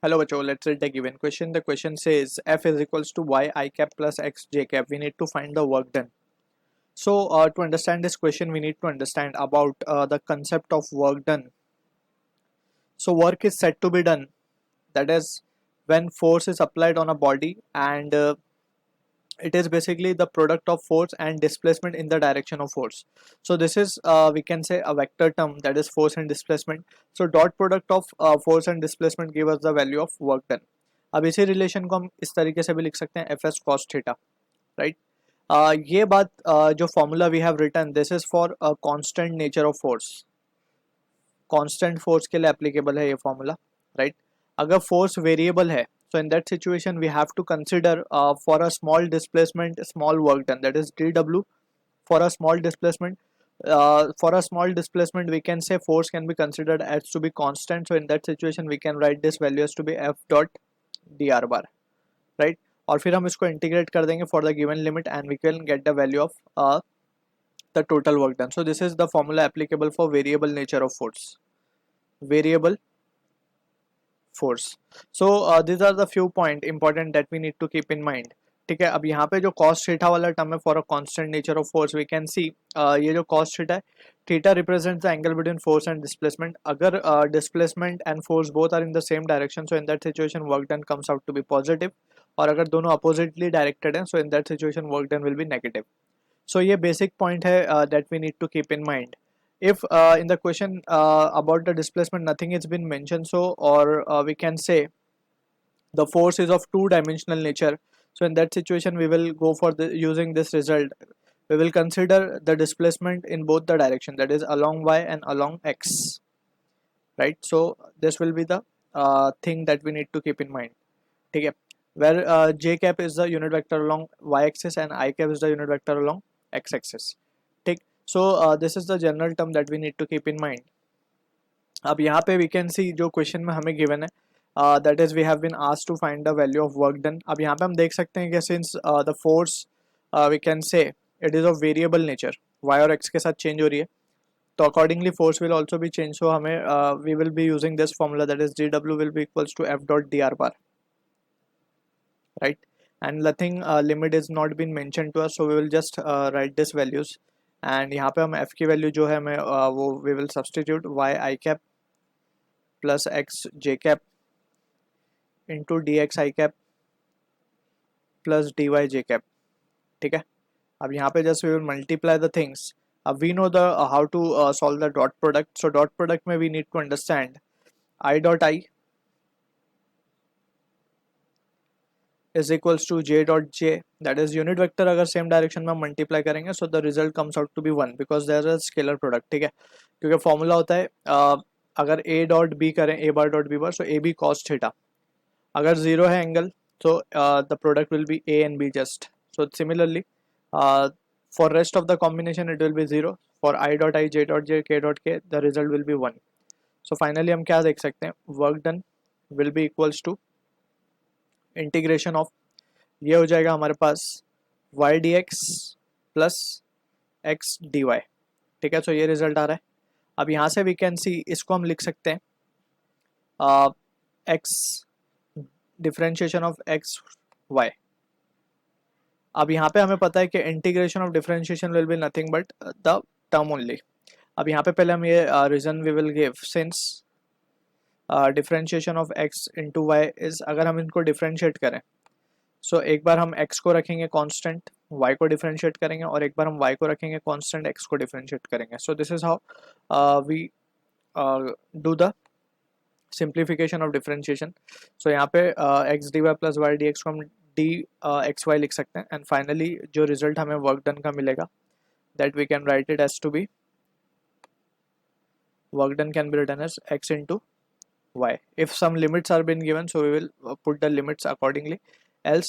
Hello बच्चों, let's read the given question. The question says f is equals to y I cap plus x j cap. We need to find the work done. So to understand this question, we need to understand about the concept of work done. So work is said to be done. That is when force is applied on a body and it is basically the product of force and displacement in the direction of force. So this is we can say a vector term, that is force and displacement. So dot product of force and displacement give us the value of work done. अब इसी relation को हम इस तरीके से भी लिख सकते हैं F S cos theta, right. ये बात जो formula we have written, this is for constant nature of force. Constant force के लिए एप्लीकेबल है ये फॉर्मूला, राइट. अगर फोर्स वेरिएबल है, so in that situation we have to consider for a small displacement small work done, that is dw. For a small displacement, we can say force can be considered as to be constant. So in that situation we can write this value as to be f dot dr bar, right. और फिर हम इसको integrate कर देंगे for the given limit and we can get the value of the total work done. So this is the formula applicable for variable nature of force. Variable force. So these are the few point important that we need to keep in mind. ठीक है. अब यहाँ पे जो cos theta वाला term है for a constant nature of force, we can see ये जो cos थीटा है, theta represents the angle between force and displacement. अगर displacement and force both are in the same direction, so in that situation work done comes out to be positive. और अगर दोनों oppositely directed हैं, so in that situation work done will be negative. So ये basic point है that we need to keep in mind. If in the question about the displacement nothing has been mentioned, so or we can say the force is of two-dimensional nature, so in that situation we will go for the using this result. We will consider the displacement in both the direction, that is along y and along x, right. So this will be the thing that we need to keep in mind. Okay, where j cap is the unit vector along y axis and I cap is the unit vector along x axis. ठीक. So this is the general term that we need to keep in mind. अब यहाँ पे we can see जो question में हमें given है, that is we have been asked to find the value of work done. अब यहाँ पे हम देख सकते हैं कि since the force we can say it is of variable nature, y और x के साथ change हो रही है, तो accordingly force will also be changed. So हमें we will be using this formula, that is dw will be equals to f dot dr bar, right. And nothing limit is not been mentioned to us, so we will just write this values. And यहाँ पे हम f की value जो है हमें वो we will substitute y I cap plus x j cap into dx I cap plus dy j cap. ठीक है. अब यहाँ पे just we will multiply the things. अब we know the how to solve the dot product. So dot product में we need to understand I dot I is equals to j dot j, that is unit vector अगर same direction में हम multiply करेंगे, so the result comes out to be 1 because there is a scalar product. ठीक है. क्योंकि formula होता है अगर a डॉट b करें, a bar dot b bar, so a b cos theta. अगर जीरो है angle, so the product will be a and b just. So similarly for rest of the combination it will be 0. For I dot I, j dot j, k dot k, the result will be 1. So finally हम क्या देख सकते हैं, work done will be equals to integration of ये हो जाएगा हमारे पास y dx plus x dy. ठीक है. सो ये रिजल्ट आ रहा है. अब यहाँ से वी कैन सी इसको हम लिख सकते हैं x differentiation of x y. अब यहाँ पे हमें पता है कि integration of differentiation will be nothing but the term only. अब यहाँ पे पहले हम ये reason we will give since differentiation of x into Y is, अगर हम इनको डिफरेंशिएट करें, सो एक बार हम x को रखेंगे कांस्टेंट, y को डिफरेंशिएट करेंगे, और एक बार हम y को रखेंगे कांस्टेंट, x को डिफरेंशिएट करेंगे. So this is how we do the simplification of differentiation. So यहाँ पे x dy plus y dx को हम डी एक्स वाई लिख सकते हैं. एंड फाइनली जो रिजल्ट हमें वर्क डन का मिलेगा, that we can write it as to be work done can be written as x into y. If some limits are been given, so we will put the limits accordingly, else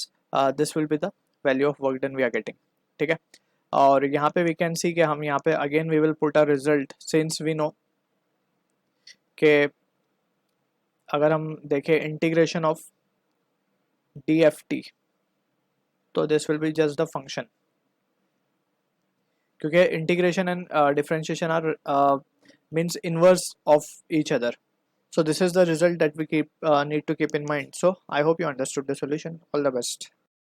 this will be the value of work done we are getting. ठीक है. और यहाँ पे we can see कि हम यहाँ पे again we will put a result since we know कि अगर हम देखें इंटीग्रेशन ऑफ dft, तो this will be just the function, क्योंकि integration and differentiation are means inverse of each other. So this is the result that we need to keep in mind. So I hope you understood the solution. All the best.